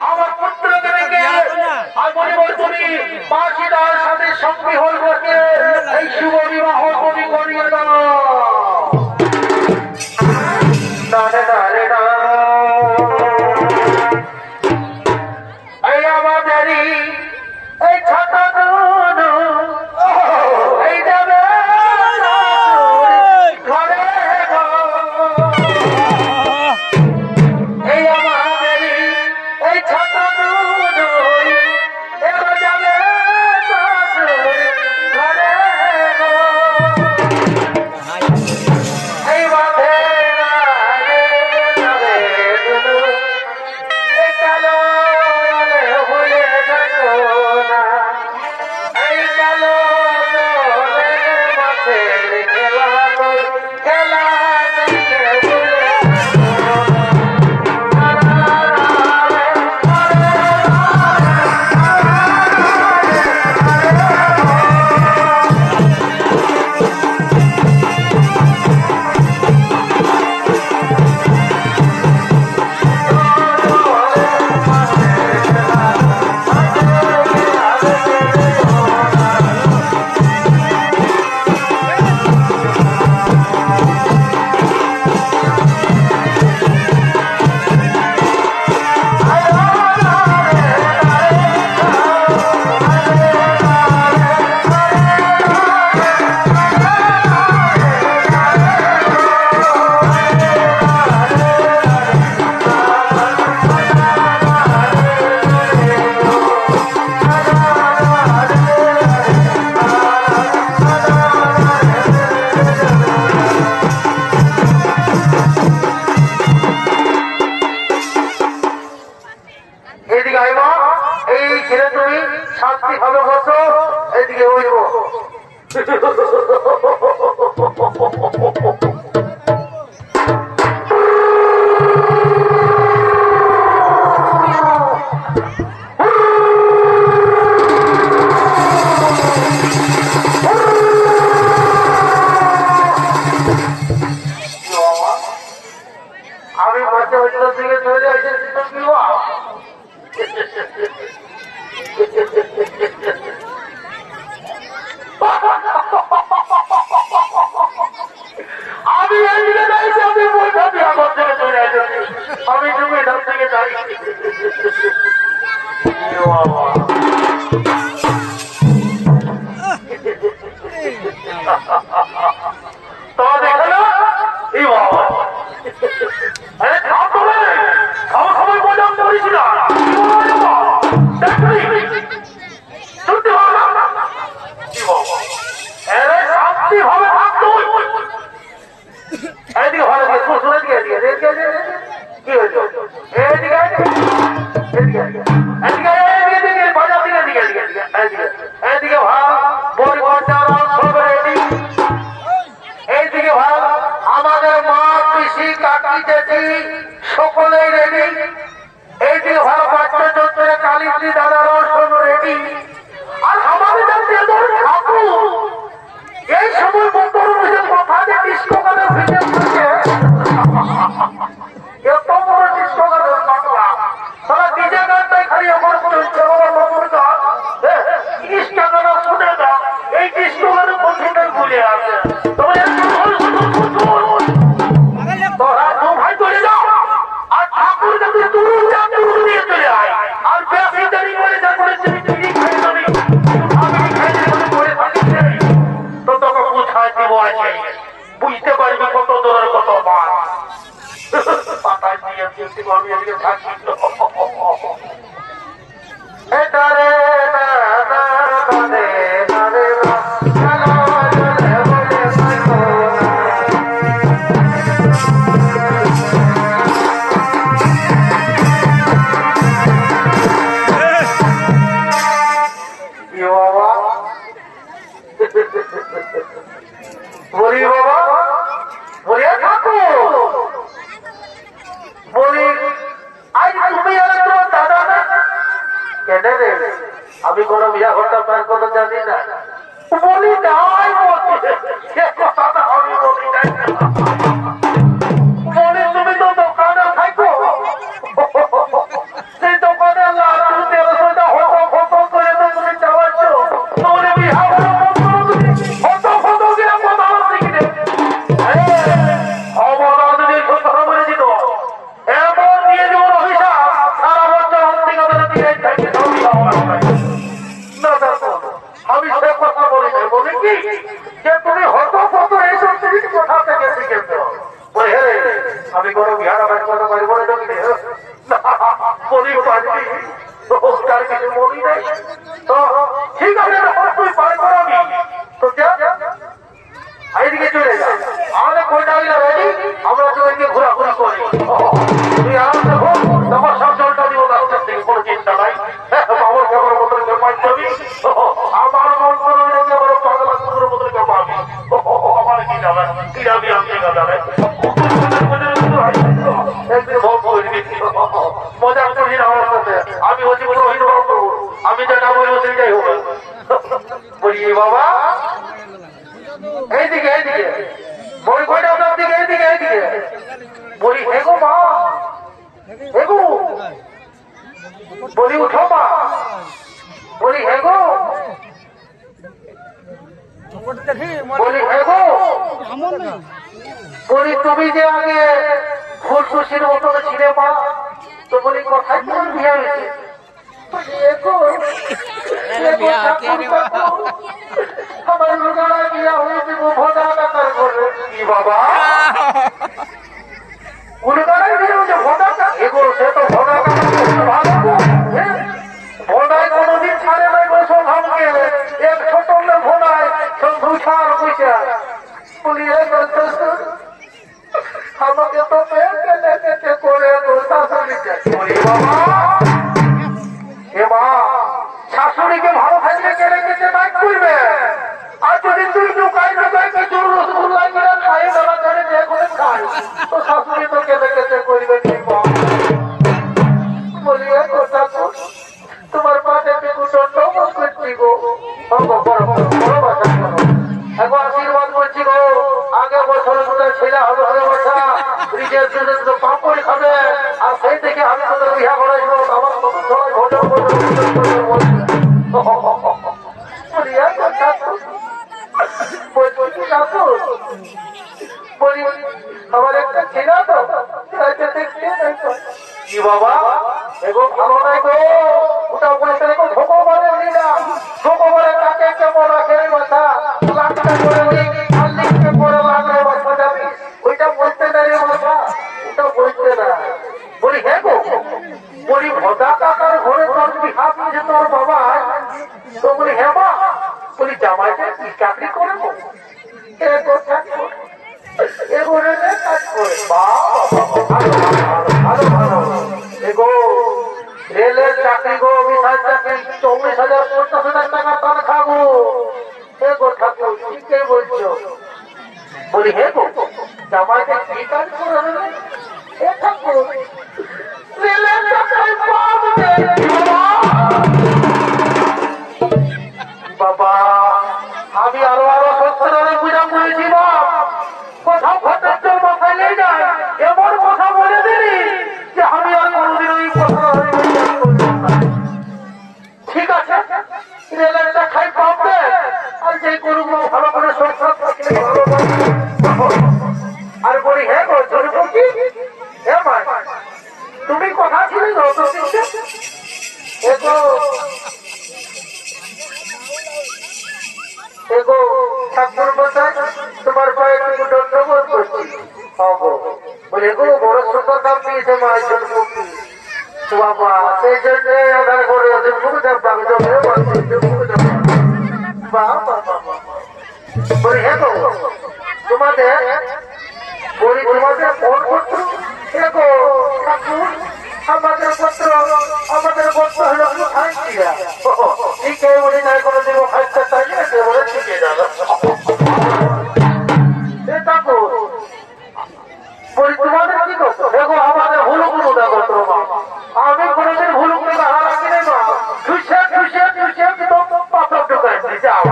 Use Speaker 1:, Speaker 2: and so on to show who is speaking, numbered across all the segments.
Speaker 1: আমার পুত্রকে রেখে আর বলিব তুমি বাকিদার সাথে সঙ্গী হল রেখে এই শুভ বিবাহ তুমি করিয়ে দাও। দাঁড়ে দাঁড়ে এই আমাদেরই এই ছোট দুনু এই যাবে ঘরে এই আমাদেরই এই ছোট দুনু এবার যাবে ঘরে এই বাঁধে যাবে দুনু এই কালো হয়ে দেখো না এই কালো মাঠের খেলা খেলা দেখে ভুলে এইদিকে আইব এই ঘিরে তুমি শান্তি ভাবে বসো এইদিকে হইব আমি বসে হইতে দিকে চলে এসেছি তো কি আমি এইদিকে যাইছি আমি বইটা বিয়া করতে চলে এসেছি আমি তুমি এখান থেকে যাই তো দেখে না এই বাবা আরে খাও তবে খাওয়া খাবার বললাম করিস না শুনতে পাবো শান্তি ভাবে থাকতো এইদিকে ভালো দিয়ে শুনে দিয়ে দিয়ে কি হয়েছে এইদিকে এইদিকে বাজার দিকে দিকে দিকে এইদিকে এইদিকে ভালো বই ঘন্টা সব রেডি এইদিকে ভালো আমাদের মা পিসি কাকি জেঠি সকলেই রেডি এইদিকে ভালো বাচ্চা যন্ত্রে কালিন্দি দাদারাও সব রেডি আর আমাদের ঠাকুর এই সময় বন্ধুর বসে কথা যে কৃষ্ণকালের ভিতরে এত বড় কৃষ্ণকালের বাংলা তারা নিজে গানটাই খালি আমার মনে হচ্ছে আমার বাবুর গান কৃষ্ণকাল শুনে না এই কৃষ্ণকালের বন্ধুটাই ভুলে আছে তোরা দু ভাই চলে যাও আর ঠাকুর যদি তুরুন যা তুরুন নিয়ে চলে আয় আর বেশি দেরি করে যা করে তুমি চিনি খাই যাবি আমি খাই যাবি করে থাকিস তো তোকে বুঝাই দিব আছে বুঝতে পারবি কত দূরের কত মান পাতায় দিয়ে দিয়েছি আমি এদিকে থাকি এটা রে না না রে না রে বলি বাবা বলিয়া থাকো বলি আজ তুমি আর তোমার দাদা না কেন রে আমি কোন বিয়া ঘরটা প্যান কথা জানি না বলি নাই কথা আমি বলি নাই বলি তুমি তো দোকানে থাকো সেই দোকান কোনদিন পারবি তার কিছু বলি নাই তো ঠিক আছে তুই পার করাবি তো যা এইদিকে চলে যা আমাদের কোনটা রেডি আমরা তোকে ঘোরাঘুরি করি তুই আরামসে হোক তোমার সব জলটা দিব রাস্তার থেকে কোনো চিন্তা নাই আমার খবর মতন কেউ পাই যাবি আমার মন করে একেবারে পাগলা কুকুরের মতন কেউ পাবি আমার কি যাবে কি যাবি আমি যাবে একদিন ভোগ করবি মজা করবি না আমার সাথে আমি হচ্ছি পুরোহিত ভক্ত আমি যেটা বলবো সেটাই হবে বলি বাবা এইদিকে এইদিকে বই কয়টা ওটার দিকে এইদিকে এইদিকে বলি হেগো মা হেগো বলি উঠো মা বলি হেগো বলি হেগো বলি তুমি যে আগে ফুলটুসির মতো ছিলে মা তো বলি কোথায় তোমার বিয়ে হয়েছে আমার রোগাড়া বিয়া হয়েছে ভোগা টাকার ঘরে কি বাবা উলগাড়াই বিয়ে হয়েছে ভোগা টাকা এগুলো সে তো ভোগা টাকা ভালো ভোগায় কোনোদিন ছাড়ে নাই বসো ভাবকে এক ছোট ভোগায় সব দুছার পয়সা বলি আমাকে তো পেটে করে শাশুড়িকে ভালো থাকলে কেড়ে কেটে নাই করবে আর যদি তুই লুকাই লুকাই রসগোল্লা কিনা খাই বেলা করে যে করে খাই তো শাশুড়ি তো কেটে কেটে করবে ঠিক বলি কথা তোমার পাশে করছি গো এখন আশীর্বাদ করছি গো আগে বছর ছেলে হবে পাপড় খাবে আর সেই থেকে আমি তোদের বিহা করাইব আমার বলি আমার একটা ছিল তো কি বাবা এগো ভালো নাই গো ওটা বলতে দেখো ধোকো বলে নিলাম ধোকো বলে তাকে কেমন রাখে বাসা লাখটা করে লিখতে পরে লাগলে বাসা যাবি ওইটা বলতে না রে বাসা ওটা বলতে না বলি হ্যাঁ গো বলি ভদা কাকার ঘরে তোর বিহা দিয়েছে তোর বাবা তো বলি হ্যাঁ মা বলি জামাইটা কি চাকরি করে রেলের চাকরি গো বিশাল চাকরি 24,000-50,000 টাকা তনখা গো গো ঠাকুর ঠিকই বলছো বলি হে গো জামাইকে কি কাজ করে ঠাকুর রেলের চাকরি বাবা আমি আরো সত্যি পূজা করেছি কোথাও ভদ্রের জল মাথায় নেই যায় এমন কথা বলে দিলি যে আমি আর কোনদিন ওই কথা ঠিক আছে রেলেরটা খাই পাবে আর যে গরুগুলো ভালো করে সংসার থাকলে আর বলি হ্যাঁ গো ঝুড়বো কি হ্যাঁ ভাই তুমি কথা ছিলে গো এগো ঠাকুর মশাই তোমার পায়ে একটু দণ্ডবোধ করছি বলে গো বড় সুন্দর দাম দিয়েছে মা জন্মভূমি বাবা সেই জন্য আধার করে বলি হ্যাঁ গো তোমাদের বলি তোমাদের ফোন করছো গো ঠাকুর আমাদের পত্র হলো ঠিক বলি নাই কোনো দেবো খাইতে চাইলে বলে শিখে যাবে বলি তোমাদের কি করছো দেখো আমাদের ভুলুক দেখো তোমার আমি কোনোদিন ভুলুক হারা রাখি নেই মা খুশে পাথর ঢুকাই যাও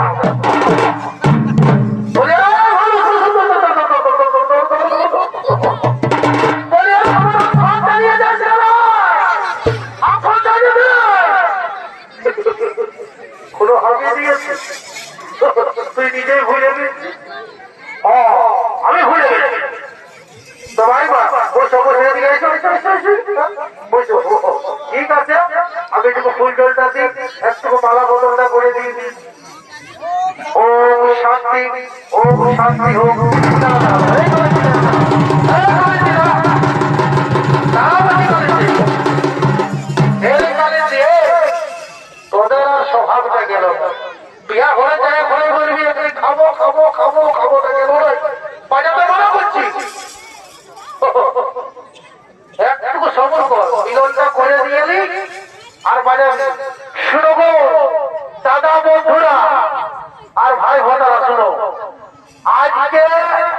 Speaker 1: তুই নিজেই ভুলে গেছিস আমি ভুলে গেছি তো ভাই বসো ঠিক আছে আমি একটু ফুল জলটা দিই একটু মালা বদলটা করে দিই ওম শান্তি হোক গেল বিয়া ঘরে যায় ঘরে বলবি খাবো খাবো খাবো খাবো বাজাতে মনে করছি একটুকু সবর কর মিলনটা করে দিয়েলি আর বাজাবি শুনো গো দাদা বন্ধুরা আর ভাই ভোটারা শুনো আজকে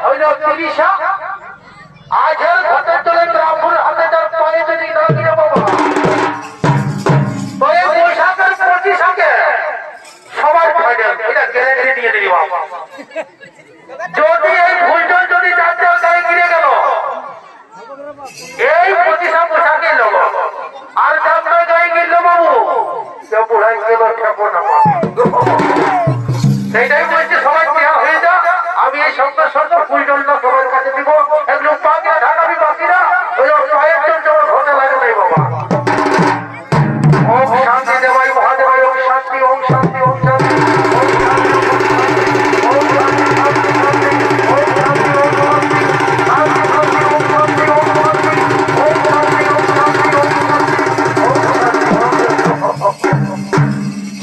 Speaker 1: হইল 30 আজের ঘটের তলে ব্রাহ্মণ হাতে তার পায়ে যদি না দিয়ে বাবা তো এই বৈশাখের 25 সবার ফাইনাল এটা গ্যারান্টি দিয়ে দিলি বাবা যদি এই ভুলটা যদি যাতে গায়ে গিরে গেল এই 25 পোশাকের লোক আর যাত্রা গায়ে গিরল বাবু কেউ বুড়াই গেল ঠেকো না সেইটাই বলছে সবাই দেওয়া হয়ে যা আমি এই সপ্তাহ সপ্তাহ ফুলজলটা সবার কাছে দিব একদম পাকে ঢাকাবি বাকিরা ওই কয়েকজন যেমন ঘটে লাগে নাই বাবা ওম শান্তি দেবাই মহাদেবাই ওম শান্তি ওম শান্তি ওম শান্তি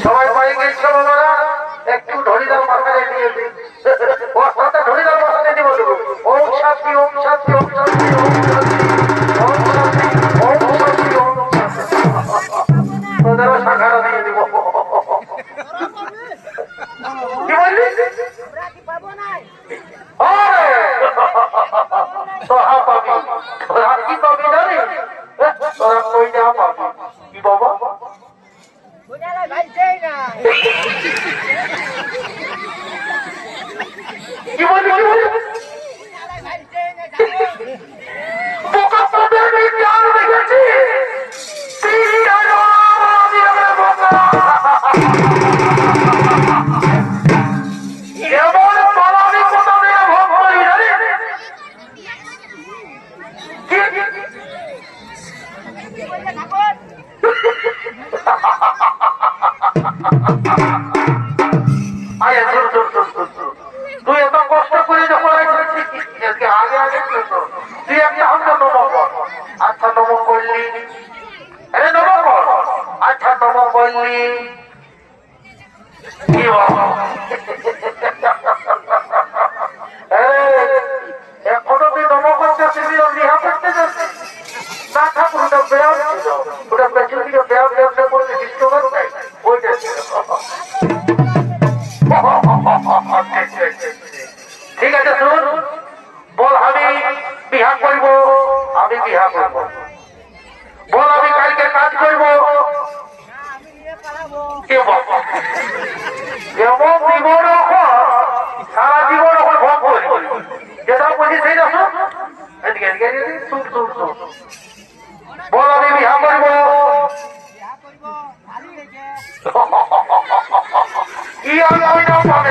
Speaker 1: সবাই পাই গেছে বাবারা একটু ধরিদার মাথায় দিয়ে দিই ওর সাথে ধরিদার মাথায় দিব ওম শান্তি ওম শান্তি ওম শান্তি ওম শান্তি ওম শান্তি ওম শান্তি তোদেরও শাখারা দিয়ে দিব কি বললি তোরা পাবি তোরা কি পাবি জানি তোরা কই না পাবি কি বাবা কি বলি কি বলি বোকা তোদের বিজ্ঞান দেখেছি এমন পালানি কথা দিয়ে ভোগ করি জানি তুই এত কষ্ট করে যখন আগে আগে তুই একটা আমরা নমক আচ্ছা নমক করলি আরে নমক আচ্ছা নমক করলি কি বাবা এখনো তুই নমক করতে শিবির রিহা করতে যাচ্ছিস না ঠাকুর ওটা ব্যায়াম ছিল ওটা পেছন দিকে ব্যায়াম ব্যবসা করতে ডিস্টার্ব নাই ওইটা ছিল ঠিক আছে শুন বল আমি বিহা করব আমি বিহা করব বল আমি কালকে কাজ করব যেমন জীবন সারা জীবন ওখানে ভোগ করি যেটা বলছি সেইটা শুন বল আমি বিহা করব কি আমি না পাবে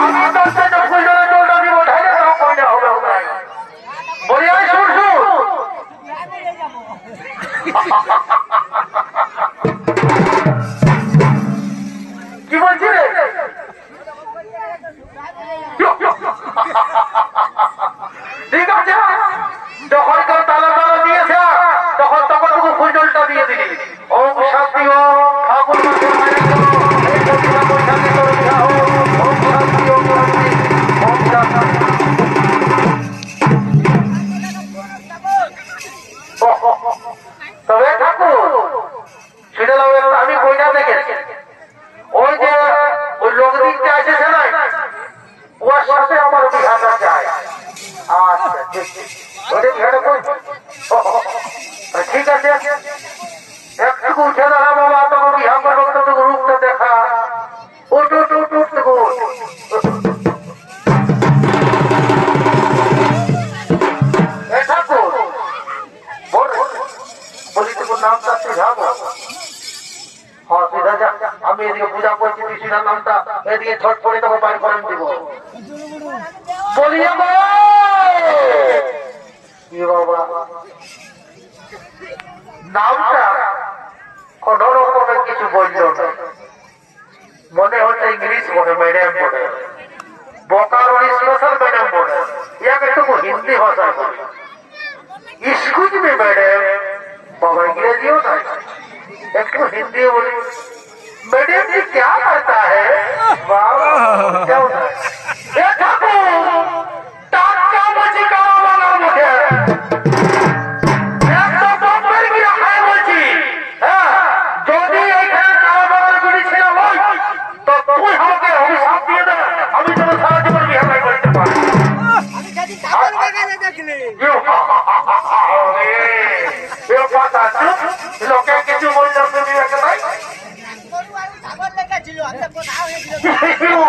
Speaker 1: আমি তোর সাথে ফুলজলে জলটা দিব ঢাইলে তাও কইনা হবে বলি আমি শুন শুন কি বলছি রে ঠিক আছে যখন কেউ তালা তালা দিয়েছে তখন তখন তোকে ফুলজলটা দিয়ে দিলি ওম শান্তি ও ঠাকুর তবে ঠাকুর শুনে আমি কইনা দেখেছি ওই যে ওই লোক দিকটা এসেছে না ওর সাথে আমার বিহাটা চাই আচ্ছা ঠিক আছে একটুকু উঠে দাঁড়া বাবা তোমার বিহা করবো তোকে রূপটা দেখা উঠ উঠ উঠ উঠতে ঠাকুর বলি তোর নামটা যাবো হ্যাঁ সিধা যা আমি এদিকে পূজা করছি তুই সিধা নামটা এদিকে ছট করে তোকে বাইর করে দিব বলি বাবা নামটা কোন রকমের কিছু বলল না মনে হচ্ছে ইংলিশ পড়ে ম্যাডাম পড়ে बोकारो स्पेशल मैडम बोले या कहते वो हिंदी भाषा बोले स्कूल में मैडम बाबा अंग्रेजी होता है एक तो हिंदी बोली बेटे जी क्या करता है? वाह क्या होता है? ये ठाकुर टाका मची करा वाला मुझे एक तो बम्बई भी है বলছি যদি এইখানে কারাবাগের গুলি ছিল ওই তো তুই আমাকে অভিশাপ দিয়ে দে আমি যেন সারা জীবন বিয়ে করতে পারি
Speaker 2: আমি যদি ছাগল দেখালে দেখলি
Speaker 1: ये बात আছে লোকে কিছু বলছে তুমি একে তাই
Speaker 2: গরু আর ছাগল দেখাছিল আমরা কথা হয়েছিল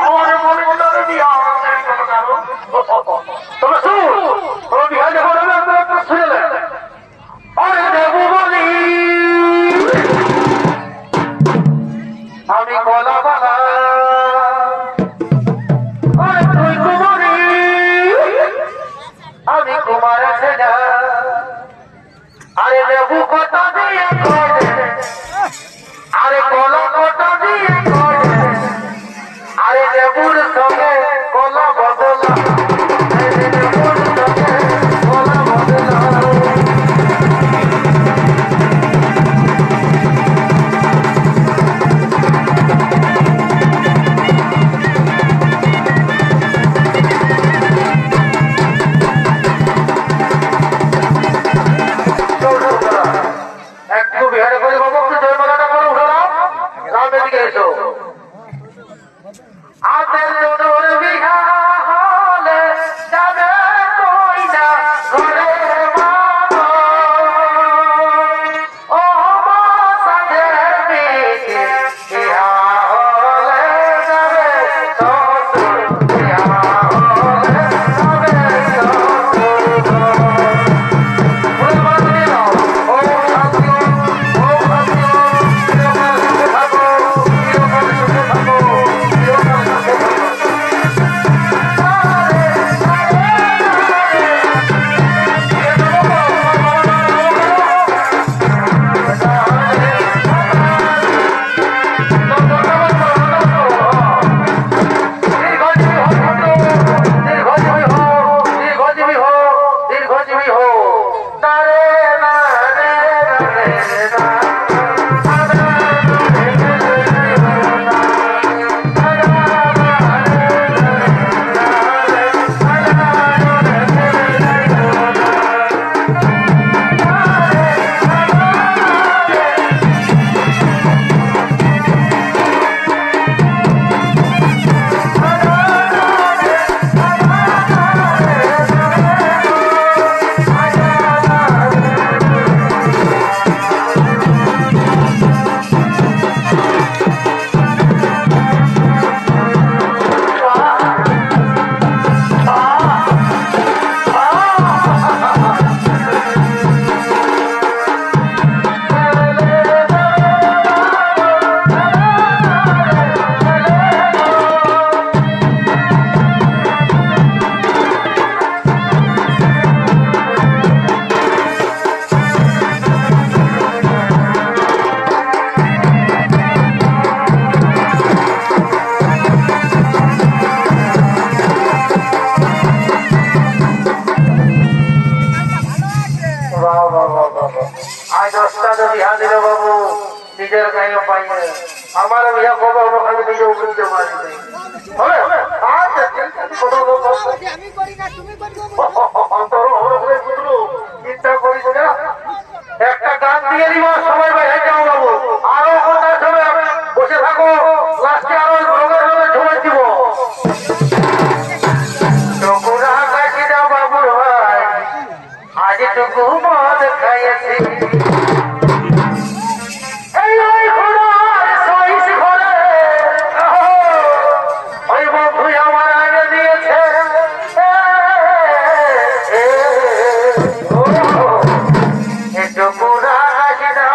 Speaker 1: আমার মনে মনে দিয়া তোমরা শুন তোমরা বিহার দেখো না একটু শুনে লে আরে দেবু বলি আমি কলা বালা আরে তুই কুমারী আমি কুমার ছেলে আরে দেবু কথা দিয়ে করে আরে কলা কথা দিয়ে করে আরে দেবুর সঙ্গে কলা বদলা আরে দেবুর সঙ্গে কলা বদলা একটু বিহারে করে বাবু একটু জয়মালাটা করে উঠে দাও রামের দিকে এসো আদের তোর বিহা হলে যাবে কই না ঘরে ও মা সাজের বিকে বিহা হলে যাবে শ্বশুর বিহা হলে যাবে বিহা দিল বাবু নিজের গায়ে পাইয়ে আমার বিহা কবে হবো আমি নিজে বুঝতে পারি হবে আচ্ছা
Speaker 2: আমি করি না তুমি করবে
Speaker 1: চিন্তা করিস না একটা গান দিয়ে দিব সবাই বাইরে যাও বাবু আরো কথা সময় বসে থাকো লাস্টে আরো রোগের রোগে সময় দিব টুকুরা কাটি দাও বাবুর ভাই আজ টুকু মদ খাইয়েছি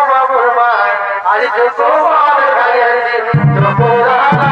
Speaker 1: বাবুর ভাই আজ টুকু মদ খাইয়েছি টুকুরা